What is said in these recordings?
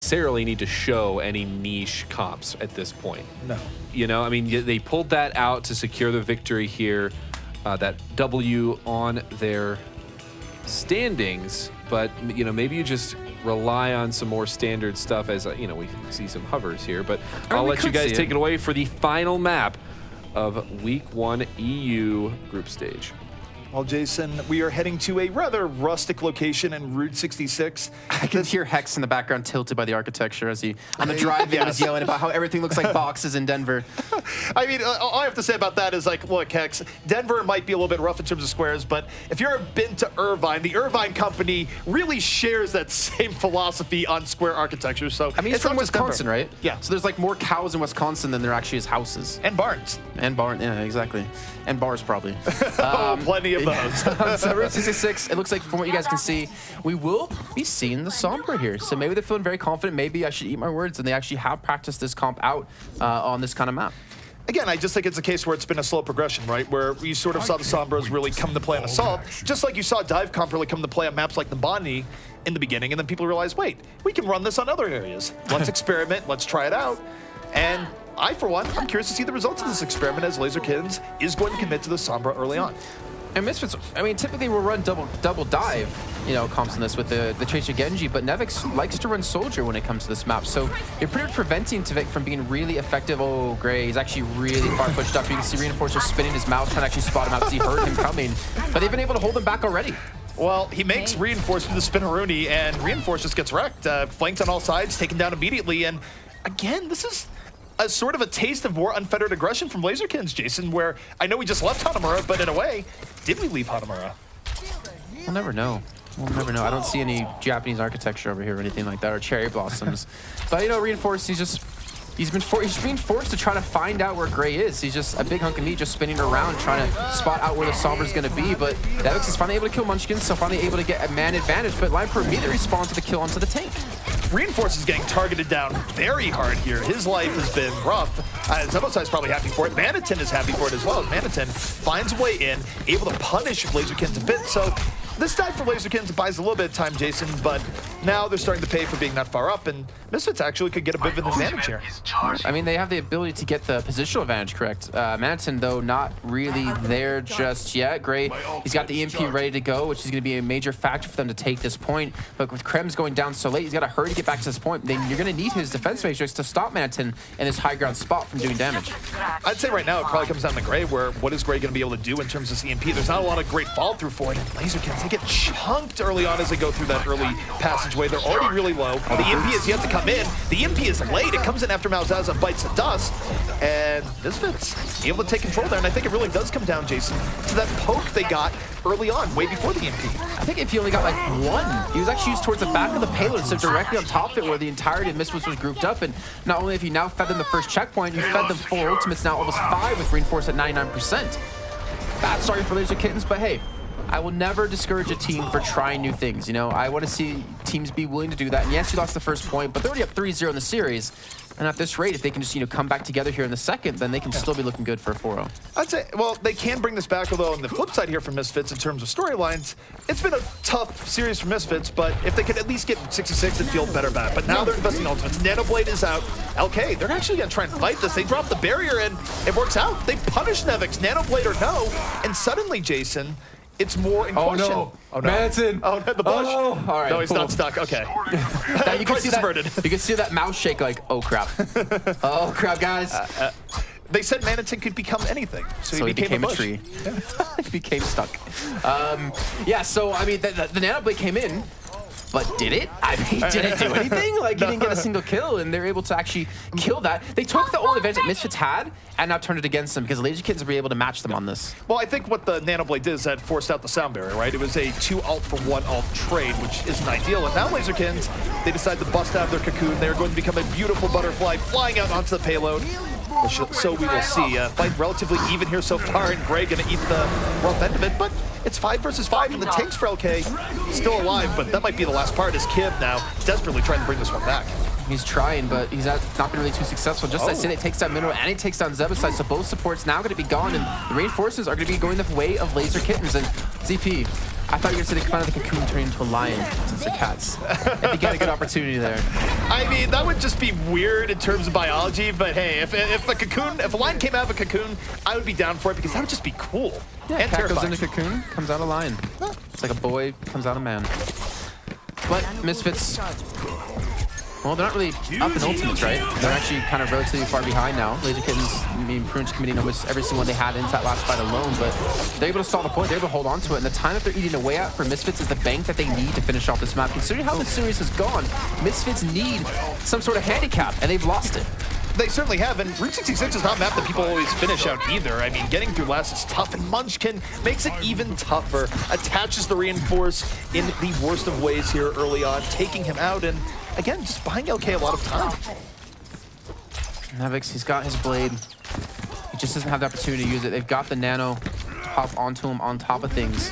necessarily need to show any niche comps at this point. No. You know, I mean, they pulled that out to secure the victory here, that W on their standings, but, you know, maybe you just rely on some more standard stuff as, you know, we see some hovers here, but I'll let you guys take it away for the final map of Week 1 EU group stage. Well, Jason, we are heading to a rather rustic location in Route 66. I can hear Hex in the background tilted by the architecture as he, on the drive-in, was yelling about how everything looks like boxes in Denver. I mean, all I have to say about that is, like, look, Hex, Denver might be a little bit rough in terms of squares, but if you've ever been to Irvine, the Irvine company really shares that same philosophy on square architecture. So I mean, it's from Wisconsin, right? Yeah. So there's like more cows in Wisconsin than there actually is houses. And barns. And barn, yeah, exactly. And bars, probably. Plenty of those. So Route 66, it looks like from what you guys can see, we will be seeing the Sombra here. So maybe they're feeling very confident. Maybe I should eat my words, and they actually have practiced this comp out on this kind of map. Again, I just think it's a case where it's been a slow progression, right? Where you sort of saw the Sombras really come to play on Assault, just like you saw Dive Comp really come to play on maps like the Bonnie in the beginning, and then people realized, wait, we can run this on other areas. Let's experiment, let's try it out. And I, for one, I'm curious to see the results of this experiment as Laser Kittenz is going to commit to the Sombra early on. And Misfits, I mean, typically we'll run double dive, you know, comps in this with the Tracer Genji, but Nevix likes to run Soldier when it comes to this map. So you're pretty much preventing Tvik from being really effective. Oh, Gray, he's actually really far pushed up. You can see Reinforce just spinning his mouse, trying to actually spot him out because he heard him coming. But they've been able to hold him back already. Well, he makes Reinforce do the Spinneroonie, and Reinforce just gets wrecked. Flanked on all sides, taken down immediately. And again, this is a sort of a taste of more unfettered aggression from Laser Kittenz, Jason, where I know we just left Hanamura, but in a way, did we leave Hanamura? We'll never know. We'll never know. I don't see any Japanese architecture over here or anything like that, or cherry blossoms. But, you know, Reinforce, he's being forced to try to find out where Gray is. He's just a big hunk of meat just spinning around, trying to spot out where the Sombra's going to be. But Nevix is finally able to kill Munchkin, so finally able to get a man advantage. But Line Pro immediately responds to the kill onto the tank. Reinforce is getting targeted down very hard here. His life has been rough. Zebosai's probably happy for it. Manitin is happy for it as well. Manitin finds a way in, able to punish Laser Kittenz a bit. So this dive for Laser Kittenz buys a little bit of time, Jason, but now they're starting to pay for being not far up, and Misfits actually could get a bit of an advantage here. I mean, they have the ability to get the positional advantage, correct? Manitin, though, not really there just yet. Gray, he's got the EMP ready to go, which is going to be a major factor for them to take this point. But with Krems going down so late, he's got to hurry to get back to this point. Then you're going to need his defense matrix to stop Manitin in this high ground spot from doing damage. I'd say right now it probably comes down to Gray, where what is Gray going to be able to do in terms of EMP? There's not a lot of great follow through for it. And Laser Kittenz, they get chunked early on as they go through that early passageway. They're already really low. The EMP is yet to come in. The EMP is late. It comes in after Malzaza bites the dust. And Misfits able to take control there. And I think it really does come down, Jason, to that poke they got early on, way before the EMP. I think if he only got like one, he was actually used towards the back of the payload instead of directly on top of it where the entirety of Misfits was grouped up. And not only have you now fed them the first checkpoint, you fed them 4 ultimates, now almost 5 with Reinforce at 99%. Bad start for Laser Kittenz, but hey, I will never discourage a team for trying new things. You know, I want to see teams be willing to do that. And yes, you lost the first point, but they're already up 3-0 in the series. And at this rate, if they can just, you know, come back together here in the second, then they can still be looking good for a 4-0. I'd say, well, they can bring this back, although on the flip side here for Misfits in terms of storylines, it's been a tough series for Misfits, but if they could at least get 66 and feel better back. But now they're investing in ultimates. Nanoblade is out. LK, they're actually going to try and fight this. They drop the barrier and it works out. They punish Nevix, Nanoblade or no, and suddenly, Jason, it's more in question. No. Oh, no. Manson. Oh, no, the bush. Oh, all right. No, he's not stuck. Okay. You can see averted. You can see that mouse shake like, oh, crap. Oh, crap, guys. They said Manitin could become anything, so he became a tree. He became stuck. Yeah, so, I mean, the Nanoblade came in, but did it? I mean, did it do anything? Like, he didn't get a single kill, and they're able to actually kill that. They took the only advantage that Misfits had, and now turned it against them, because Laser Kittenz were able to match them on this. Well, I think what the Nanoblade did is that forced out the sound barrier, right? It was a 2 ult for 1 ult trade, which isn't ideal. And now Laser Kittenz, they decide to bust out of their cocoon. They're going to become a beautiful butterfly flying out onto the payload. So we will see. Fight relatively even here so far, and Gray gonna eat the rough end of it, but it's 5 versus 5, and the tanks for LK still alive, but that might be the last part as Kim now desperately trying to bring this one back. He's trying, but he's not been really too successful. Just as I said, it takes down Mineral and it takes down Zebasai, so both supports now going to be gone, and the Reinforcers are going to be going the way of Laser Kittenz. And ZP, I thought you were going to say they come out of the cocoon turning into a lion since they're cats. If you get a good opportunity there. I mean, that would just be weird in terms of biology, but hey, if a lion came out of a cocoon, I would be down for it because that would just be cool. Yeah, and cat goes terrifying. in the cocoon, comes out a lion. It's like a boy comes out a man. But Misfits, well, they're not really up in ultimates, right? They're actually kind of relatively far behind now. Laser Kittens, I mean, pretty much committing almost every single one they had into that last fight alone, but they're able to stall the point, they're able to hold on to it, and the time that they're eating away at for Misfits is the bank that they need to finish off this map. Considering how this series has gone, Misfits need some sort of handicap, and they've lost it. They certainly have, and Route 66 is not a map that people always finish out either. I mean, getting through last is tough, and Munchkin makes it even tougher. Attaches the Reinforce in the worst of ways here early on, taking him out, and again, just buying LK a lot of time. Nevix, he's got his blade. He just doesn't have the opportunity to use it. They've got the nano to hop onto him on top of things.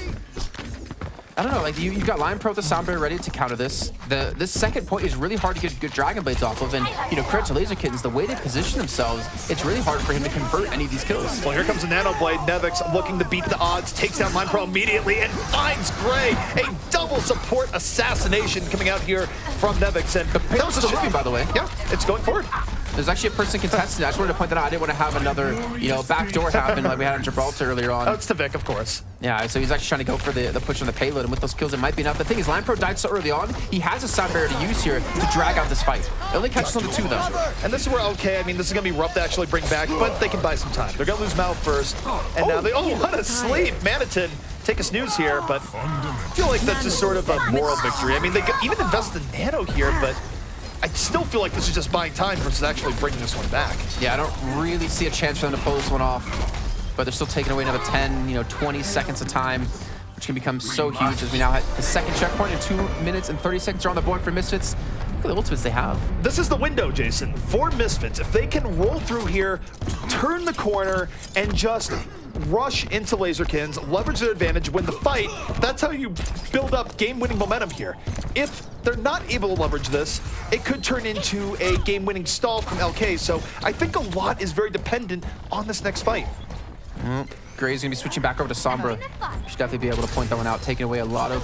I don't know, like you've got Lion Pro with the sound barrier ready to counter this. This second point is really hard to get good Dragon Blades off of, and credit to Laser Kittens, the way they position themselves, it's really hard for him to convert any of these kills. Well, here comes the Nano Blade. Nevix looking to beat the odds, takes down Lion Pro immediately and finds Gray. A double support assassination coming out here from Nevix. And That was still moving, by the way. Yeah, it's going forward. There's actually a person contesting it. I just wanted to point that out. I didn't want to have another, backdoor happen like we had in Gibraltar earlier on. Oh, it's to Vic, of course. Yeah, so he's actually trying to go for the push on the payload, and with those kills, it might be enough. The thing is, Lion Pro died so early on, he has a sound barrier to use here to drag out this fight. It only catches on to 2, though. And this is where, okay, I mean, this is going to be rough to actually bring back, but they can buy some time. They're going to lose Mal first, and now they, what a sleep. Manitin, take a snooze here, but I feel like that's just sort of a moral victory. I mean, they even invested in Nano here, but I still feel like this is just buying time versus actually bringing this one back. Yeah, I don't really see a chance for them to pull this one off, but they're still taking away another 10, 20 seconds of time, which can become so huge as we now have the second checkpoint in 2 minutes and 30 seconds are on the board for Misfits. Look at the ultimates they have. This is the window, Jason, for Misfits. If they can roll through here, turn the corner, and just rush into Laserkins, leverage their advantage, win the fight, that's how you build up game-winning momentum here. If they're not able to leverage this, it could turn into a game-winning stall from LK, so I think a lot is very dependent on this next fight. Gray's gonna be switching back over to Sombra. Should definitely be able to point that one out, taking away a lot of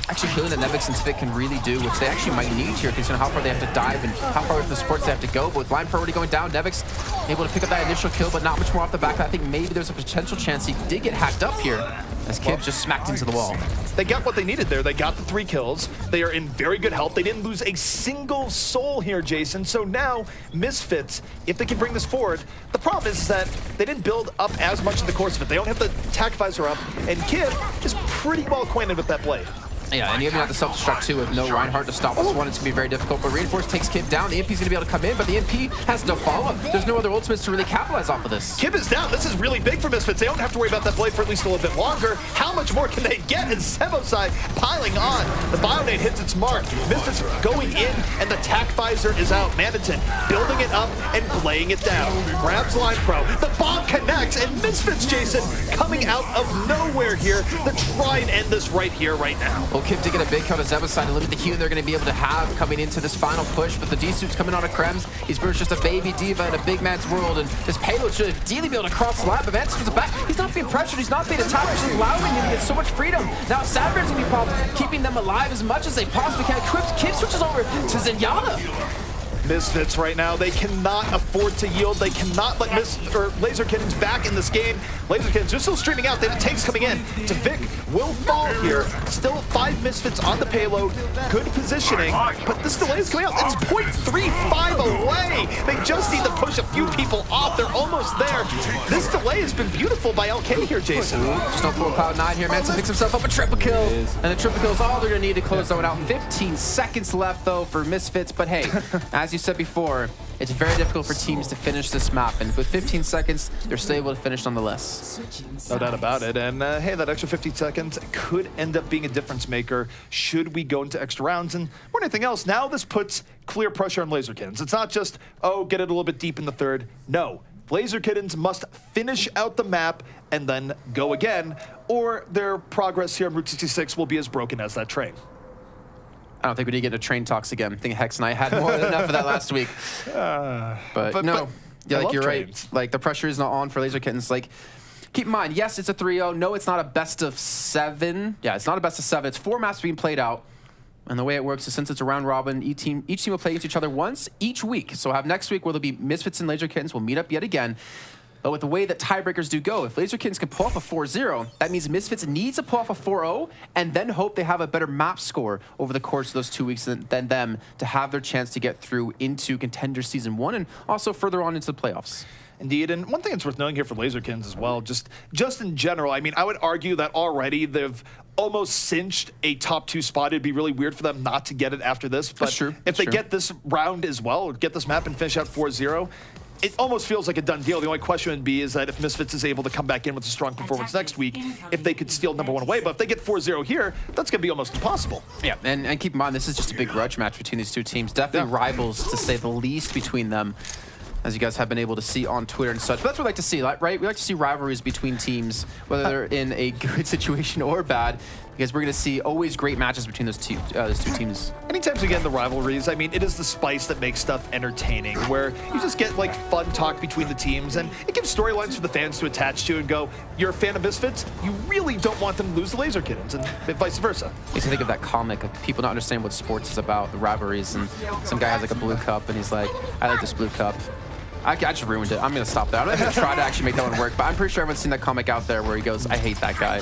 actually killing that Nevix and Tvik can really do, which they actually might need here, considering how far they have to dive and how far with the supports they have to go. But with Lion Pro already going down, Nevix able to pick up that initial kill, but not much more off the back. I think maybe there's a potential chance he did get hacked up here, as Kibbs just smacked into the wall. They got what they needed there. They got the 3 kills. They are in very good health. They didn't lose a single soul here, Jason. So now, Misfits, if they can bring this forward, the problem is that they didn't build up as much in the course of it. They don't have the attack visor up, and Kib is pretty well acquainted with that blade. Yeah, and you even have the self-destruct too with no Reinhardt to stop this one. It's going to be very difficult, but Reinforce takes Kib down. The IMP's going to be able to come in, but the IMP has no follow-up. There's no other ultimates to really capitalize off of this. Kib is down. This is really big for Misfits. They don't have to worry about that blade for at least a little bit longer. How much more can they get? And Sebosai piling on. The Bionade hits its mark. Misfits going in, and the attack visor is out. Manitin building it up and laying it down. Grabs Line Pro. The bomb connects, and Misfits, Jason, coming out of nowhere here to try and end this right here, right now. Well, Kib did get a big kill to Zebasai to limit the healing they're going to be able to have coming into this final push, but the D-suit's coming on a Krems. He's pretty much just a baby diva in a big man's world, and this payload should ideally be able to cross the line, but Vance to the back. He's not being pressured, he's not being attacked, just allowing him to get so much freedom. Now Sadbear's going to be popped, keeping them alive as much as they possibly can. Kib switches over to Zenyatta. Misfits right now, they cannot afford to yield. They cannot let Laser Kittens back in this game. Laser Kittens are still streaming out. They have tanks coming in. To Vic will fall here. Still 5 Misfits on the payload. Good positioning, but this delay is coming out. It's 0.35 away. They just need to push a few people off. They're almost there. This delay has been beautiful by LK here, Jason. Just on Cloud9 here. Manson picks himself up a triple kill. And the triple kill is all they're going to need to close that one out. 15 seconds left, though, for Misfits. But hey, as you said before, it's very difficult for teams to finish this map, and with 15 seconds, they're still able to finish nonetheless. No doubt about it, and hey, that extra 15 seconds could end up being a difference maker should we go into extra rounds, and more than anything else, now this puts clear pressure on Laserkins. It's not just, oh, get it a little bit deep in the third. No, Laser Kittens must finish out the map and then go again, or their progress here on Route 66 will be as broken as that train. I don't think we need to get into train talks again. I think Hex and I had more than enough of that last week. But no, yeah, like you're right. Like the pressure is not on for Laser Kittens. Like Keep in mind, yes, it's a 3-0. No, it's not a best of 7. Yeah, it's not a best of 7. It's 4 maps being played out. And the way it works is since it's a round robin, each team will play against each other once each week. So we'll have next week where there'll be Misfits and Laser Kittens will meet up yet again. But with the way that tiebreakers do go, if Laser Kittens can pull off a 4-0, that means Misfits needs to pull off a 4-0 and then hope they have a better map score over the course of those 2 weeks than them to have their chance to get through into Contenders Season 1 and also further on into the playoffs. Indeed, and one thing that's worth knowing here for Laserkins as well, just in general, I mean, I would argue that already they've almost cinched a top 2 spot. It'd be really weird for them not to get it after this, but That's true. if they get this round as well, or get this map and finish out 4-0, it almost feels like a done deal. The only question would be is that if Misfits is able to come back in with a strong performance next week, if they could steal #1 away. But if they get 4-0 here, that's going to be almost impossible. Yeah, and keep in mind, this is just a big grudge match between these two teams. Definitely rivals, to say the least, between them, as you guys have been able to see on Twitter and such. But that's what we like to see, right? We like to see rivalries between teams, whether they're in a good situation or bad, because we're going to see always great matches between those two teams. Anytime we get in the rivalries, I mean, it is the spice that makes stuff entertaining, where you just get like fun talk between the teams, and it gives storylines for the fans to attach to and go, you're a fan of Misfits, you really don't want them to lose the Laser Kittens, and vice versa. I used to think of that comic of people not understanding what sports is about, the rivalries, and some guy has like a blue cup, and he's like, I like this blue cup. I just ruined it. I'm going to stop there. I'm not going to try to actually make that one work, but I'm pretty sure everyone's seen that comic out there where he goes, I hate that guy.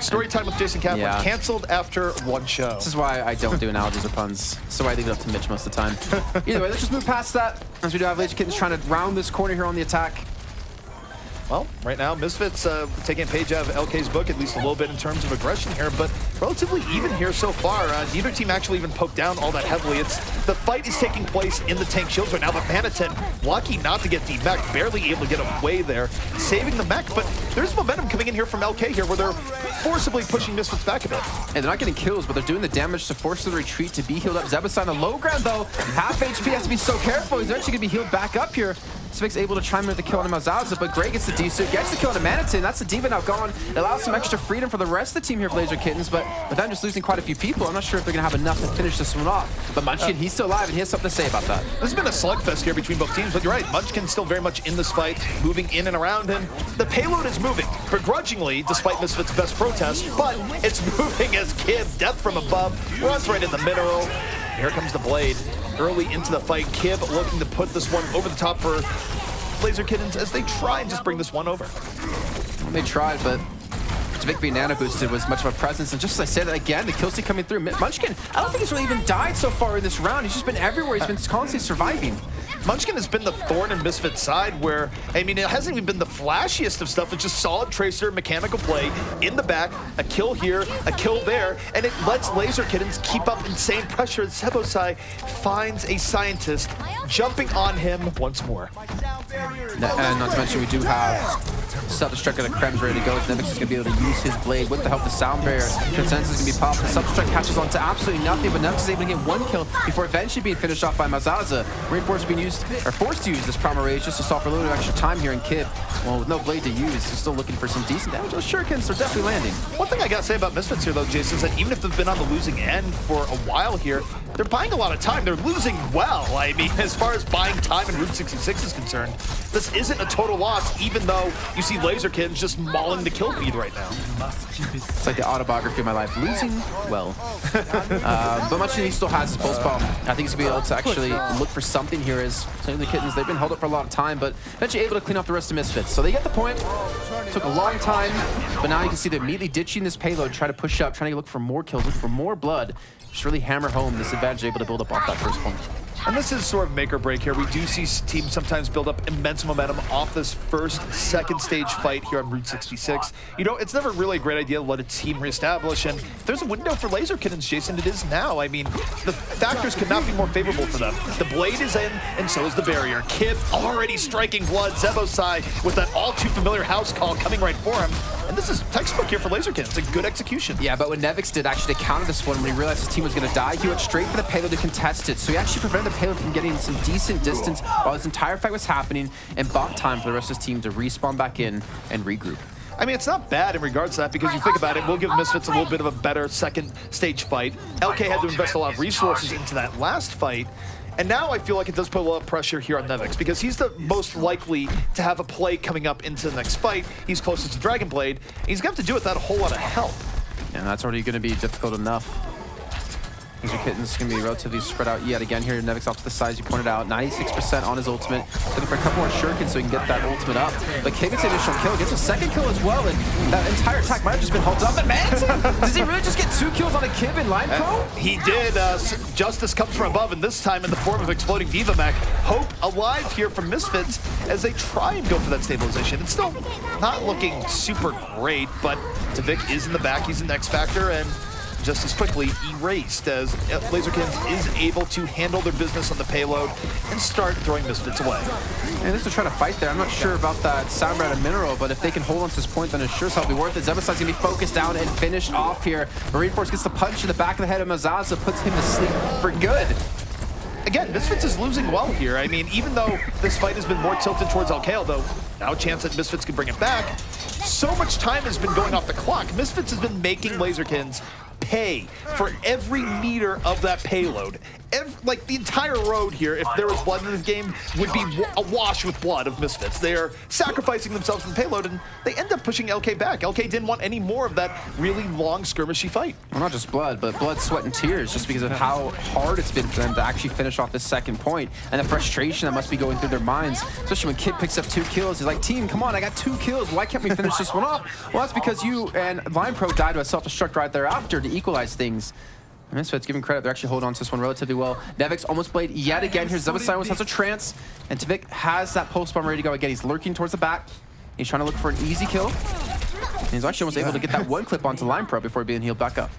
Story time with Jason Kaplan, canceled after 1 show. This is why I don't do analogies or puns, so I leave it up to Mitch most of the time. Either way, let's just move past that, as we do have Laser Kittens trying to round this corner here on the attack. Well, right now, Misfits taking a page out of LK's book, at least a little bit in terms of aggression here, but relatively even here so far. Neither team actually even poked down all that heavily. The fight is taking place in the tank shields right now, but Panaten lucky not to get the mech, barely able to get away there, saving the mech, but there's momentum coming in here from LK here, where they're forcibly pushing Misfits back a bit. And they're not getting kills, but they're doing the damage to force the retreat to be healed up. Zebasai on the low ground, though. Half HP, has to be so careful. He's actually going to be healed back up here. Svig's able to chime in with the kill on Mazaza, but Gray gets the D-suit, gets the kill on Manatin. That's the Diva now gone. It allows some extra freedom for the rest of the team here for Laser Kittens, but with them just losing quite a few people, I'm not sure if they're going to have enough to finish this one off. But Munchkin, he's still alive, and he has something to say about that. This has been a slugfest here between both teams, but you're right, Munchkin's still very much in this fight, moving in and around, and the payload is moving, begrudgingly, despite Misfits' best protest, but it's moving as Kib, death from above, runs right in the middle. Here comes the blade. Early into the fight, Kib looking to put this one over the top for Laser Kittens as they try and just bring this one over. They tried, but Vic being nano boosted was much of a presence, and just as I said again, the kill streak coming through. Munchkin, I don't think he's really even died so far in this round. He's just been everywhere. He's been constantly surviving. Munchkin has been the thorn in Misfits' side where, I mean, it hasn't even been the flashiest of stuff. It's just solid tracer, mechanical play, in the back, a kill here, a kill there, and it lets Laser Kittens keep up insane pressure. Sebosai finds a scientist jumping on him once more. And not to mention, we do have Self-Destruct and the Krems ready to go. Nevix is going to be able to use his blade with the help of the sound barrier. Consensus is going to be popped. The Self-Destruct catches on to absolutely nothing, but Nevix is able to get 1 kill before eventually being finished off by Mazaza. Reinforced being used, or forced to use this Primal Rage just to solve for a little bit of extra time here in Kib. Well, with no blade to use, he's still looking for some decent damage. Those shurikens are definitely landing. One thing I gotta say about Misfits here, though, Jason, is that even if they've been on the losing end for a while here, they're buying a lot of time. They're losing well. I mean, as far as buying time in Route 66 is concerned, this isn't a total loss, even though you see Laser Kittens just mauling the kill feed right now. It's like the autobiography of my life. Losing well. But Munchkin, he still has his pulse bomb. I think he's going to be able to actually look for something here as some of the Kittens, they've been held up for a lot of time, but eventually able to clean up the rest of Misfits. So they get the point. Took a long time, but now you can see they're immediately ditching this payload, try to push up, trying to look for more kills, look for more blood. Just really hammer home this advantage, able to build up off that first point. And this is sort of make or break here. We do see teams sometimes build up immense momentum off this second stage fight here on Route 66. You know, it's never really a great idea to let a team reestablish, and if there's a window for Laser Kittens, Jason, it is now. I mean, the factors could not be more favorable for them. The blade is in, and so is the barrier. Kib already striking blood. Zebosai with that all too familiar house call coming right for him. And this is textbook here for Laser Kittens. It's a good execution. Yeah, but what Nevix did actually to counter this one, when he realized his team was going to die, he went straight for the payload to contest it. So he actually prevented the payload from getting some decent distance while this entire fight was happening, and bought time for the rest of his team to respawn back in and regroup. I mean, it's not bad in regards to that, because you think about it, we'll give Misfits a little bit of a better second stage fight. LK had to invest a lot of resources into that last fight, And now I feel like it does put a lot of pressure here on Nevix because he's the most likely to have a play coming up into the next fight. He's closest to Dragon Blade. He's going to have to do it without a whole lot of help. And that's already going to be difficult enough. These Kittenz going to be relatively spread out yet again here. Nevix off to the side, as you pointed out. 96% on his ultimate. Looking for a couple more shurikens so he can get that ultimate up. But K gets the initial kill, gets a second kill as well. And that entire attack might have just been halted up. And Manson, does he really just get 2 kills on a Kib in Line Pro? He did. Justice comes from above, and this time in the form of Exploding Diva Mech. Hope alive here from Misfits as they try and go for that stabilization. It's still not looking super great, but Tvik is in the back. He's an X Factor, and just as quickly erased as Laserkins is able to handle their business on the payload and start throwing Misfits away. And this is trying to fight there. I'm not sure about that sound out of Mineral, but if they can hold on to this point, then it sure as hell be worth it. Zemisai's gonna be focused down and finished off here. Marine Force gets the punch in the back of the head of Mazaza, puts him to sleep for good. Again, Misfits is losing well here. I mean, even though this fight has been more tilted towards LK, though now a chance that Misfits can bring it back, so much time has been going off the clock. Misfits has been making Laserkins pay for every meter of that payload. Like the entire road here, if there was blood in this game, would be awash with blood of Misfits. They are sacrificing themselves in the payload, and they end up pushing LK back. LK didn't want any more of that really long skirmishy fight. Well, not just blood, but blood, sweat, and tears, just because of how hard it's been for them to actually finish off this second point, and the frustration that must be going through their minds, especially when Kid picks up 2 kills. He's like, team, come on, I got 2 kills. Why can't we finish this one off? Well, that's because you and Line Pro died to a self-destruct right thereafter to equalize things. Misfits giving credit, they're actually holding on to this one relatively well. Nevix almost played yet again. Here's Zemisai almost has a trance, and Tvik has that post bomb ready to go again. He's lurking towards the back. He's trying to look for an easy kill. And he's actually almost able to get that 1 clip onto Line Pro before being healed back up.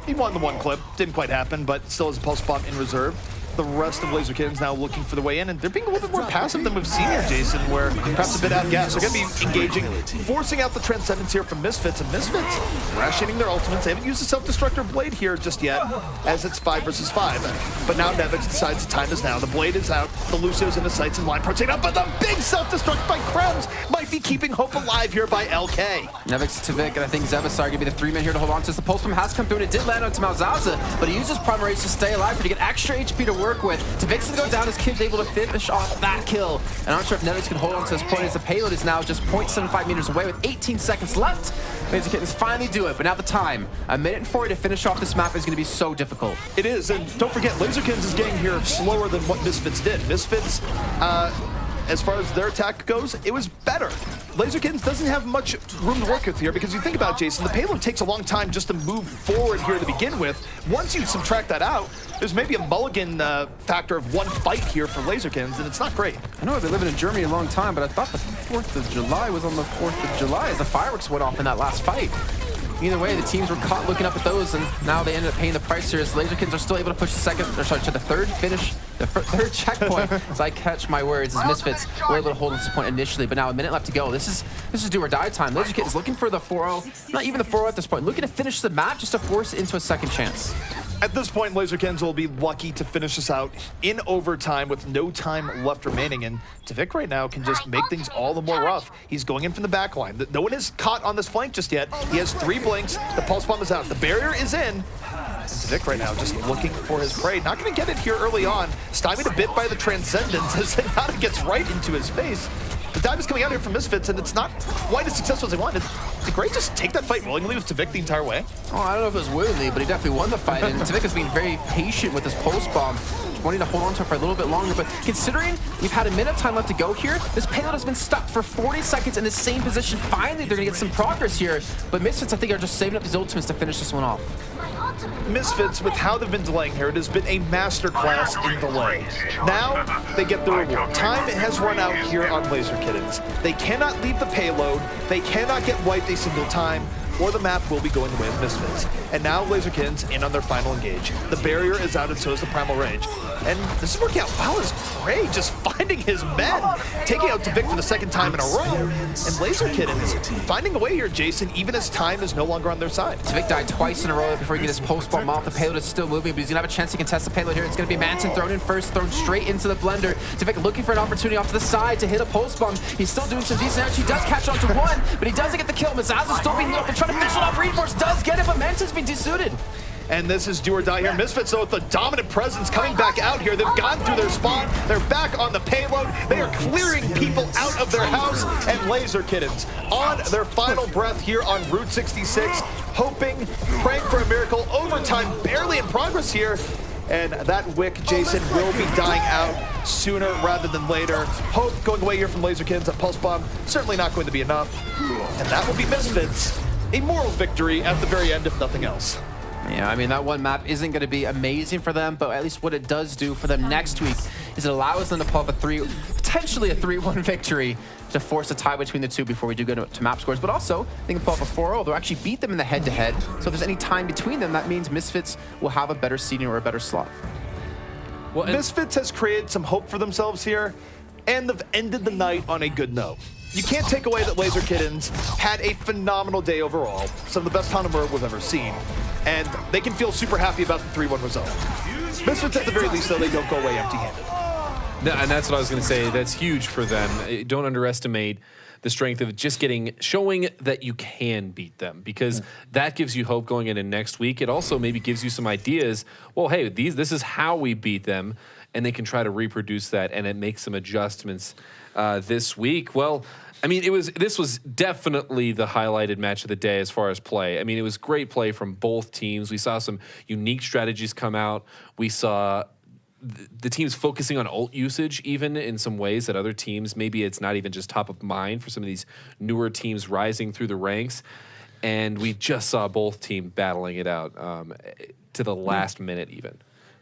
He won the 1 clip, didn't quite happen, but still has a pulse bomb in reserve. The rest of Laserkins now looking for the way in, and they're being a little bit more passive than we've seen here, Jason, where perhaps a bit out of gas. They're going to be engaging, forcing out the Transcendence here from Misfits, and Misfits rationing their ultimates. They haven't used the Self-Destructor Blade here just yet, as it's 5 versus 5. But now Nevix decides the time is now. The Blade is out, the Lucio's in the sights, and Line Pro taken out, but the big Self-Destruct by Krems might be keeping hope alive here by LK. Nevix, Tvik, and I think Zemisai are going to be the 3 men here to hold on to. The pulse bomb has come through, and it did land onto Malzaza, but he uses Prime Rage to stay alive to get extra HP to work with. Tvik's gonna go down as Kid's able to finish off that kill. And I'm not sure if Nevix can hold on to this point as the payload is now just 0.75 meters away with 18 seconds left. Laserkins finally do it, but now the time, 1 minute and 40 to finish off this map is gonna be so difficult. It is, and don't forget, Laserkins is getting here slower than what Misfits did. Misfits, as far as their attack goes, it was better. Laserkins doesn't have much room to work with here because you think about it, Jason, the payload takes a long time just to move forward here to begin with. Once you subtract that out, there's maybe a mulligan factor of 1 fight here for Laserkins, and it's not great. I know I've been living in Germany a long time, but I thought the 4th of July was on the 4th of July as the fireworks went off in that last fight. Either way, the teams were caught looking up at those, and now they ended up paying the price here as Laserkins are still able to push the third finish, the third checkpoint. As I catch my words, as Misfits were able to hold this point initially, but now 1 minute left to go. This is do or die time. Laserkins looking for the 4-0, not even the 4-0 at this point, looking to finish the map just to force it into a second chance. At this point, Laserkins will be lucky to finish this out in overtime with no time left remaining, and Tvik right now can just make things all the more rough. He's going in from the back line. No one is caught on this flank just yet. He has 3 blinks. The pulse bomb is out. The barrier is in. And Tvik right now just looking for his prey. Not going to get it here early on. Stymied a bit by the Transcendence as Zenyatta gets right into his face. The dive is coming out here from Misfits, and it's not quite as successful as they wanted. Did Gray just take that fight willingly with Tvik the entire way? Oh, I don't know if it was willingly, but he definitely won the fight, and Tvik has been very patient with his pulse bomb, wanting to hold on to it for a little bit longer, but considering we've had 1 minute of time left to go here, this payload has been stuck for 40 seconds in the same position. Finally, they're going to get some progress here, but Misfits, I think, are just saving up these ultimates to finish this one off. Misfits, with how they've been delaying here, it has been a masterclass in delay. Now, they get the reward. Time has run out here on Laser Kittens. They cannot leave the payload, they cannot get wiped a single time, or the map will be going the way of Misfits. And now Laserkins in on their final engage. The barrier is out and so is the Primal Rage. And this is working out well as Gray just finding his men, taking out Tvik for the 2nd time in a row. And Laserkittens finding a way here, Jason, even as time is no longer on their side. Tvik died twice in a row before he gets his post bomb off. The payload is still moving, but he's gonna have a chance to contest the payload here. It's gonna be Manson thrown in first, thrown straight into the blender. Tvik looking for an opportunity off to the side to hit a pulse bomb. He's still doing some decent damage. He does catch on to 1, but he doesn't get the kill. Mazaza's still being looked. They're trying to finish it off. Reinforce does get it, but Manson's been desuited. And this is do or die here. Misfits, though, with the dominant presence coming back out here. They've gone through their spawn. They're back on the payload. They are clearing people out of their house. And Laser Kittenz on their final breath here on Route 66, hoping, praying for a miracle. Overtime barely in progress here. And that wick, Jason, will be dying out sooner rather than later. Hope going away here from Laser Kittenz. A pulse bomb certainly not going to be enough. And that will be Misfits. A moral victory at the very end, if nothing else. Yeah, I mean, that one map isn't going to be amazing for them, but at least what it does do for them next week is it allows them to pull up potentially a 3-1 victory to force a tie between the two before we do go to map scores. But also, they can pull up a 4-0. They'll actually beat them in the head-to-head. So if there's any time between them, that means Misfits will have a better seeding or a better slot. Well, Misfits has created some hope for themselves here, and they've ended the night on a good note. You can't take away that Laser Kittenz had a phenomenal day overall, some of the best Hanamura we've ever seen, and they can feel super happy about the 3-1 result. Misfits, at the very least, though, they don't go away empty-handed. No, and that's what I was going to say. That's huge for them. Don't underestimate the strength of just showing that you can beat them, because that gives you hope going into next week. It also maybe gives you some ideas. Well, hey, this is how we beat them, and they can try to reproduce that, and it makes some adjustments this week. Well, I mean, this was definitely the highlighted match of the day as far as play. I mean, it was great play from both teams. We saw some unique strategies come out. We saw the teams focusing on ult usage even in some ways that other teams, maybe it's not even just top of mind for some of these newer teams rising through the ranks. And we just saw both teams battling it out to the last minute even.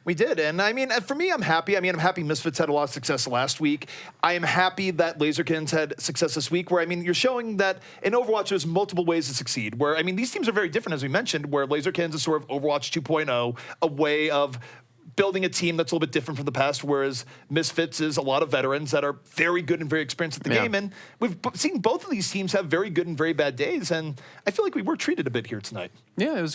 We did, and I mean, for me, I'm happy. I mean, I'm happy Misfits had a lot of success last week. I am happy that Laser Kittenz had success this week, where, I mean, you're showing that in Overwatch there's multiple ways to succeed, where, I mean, these teams are very different, as we mentioned, where Laser Kittenz is sort of Overwatch 2.0, a way of building a team that's a little bit different from the past, whereas Misfits is a lot of veterans that are very good and very experienced at the game, and we've seen both of these teams have very good and very bad days, and I feel like we were treated a bit here tonight. Yeah, it was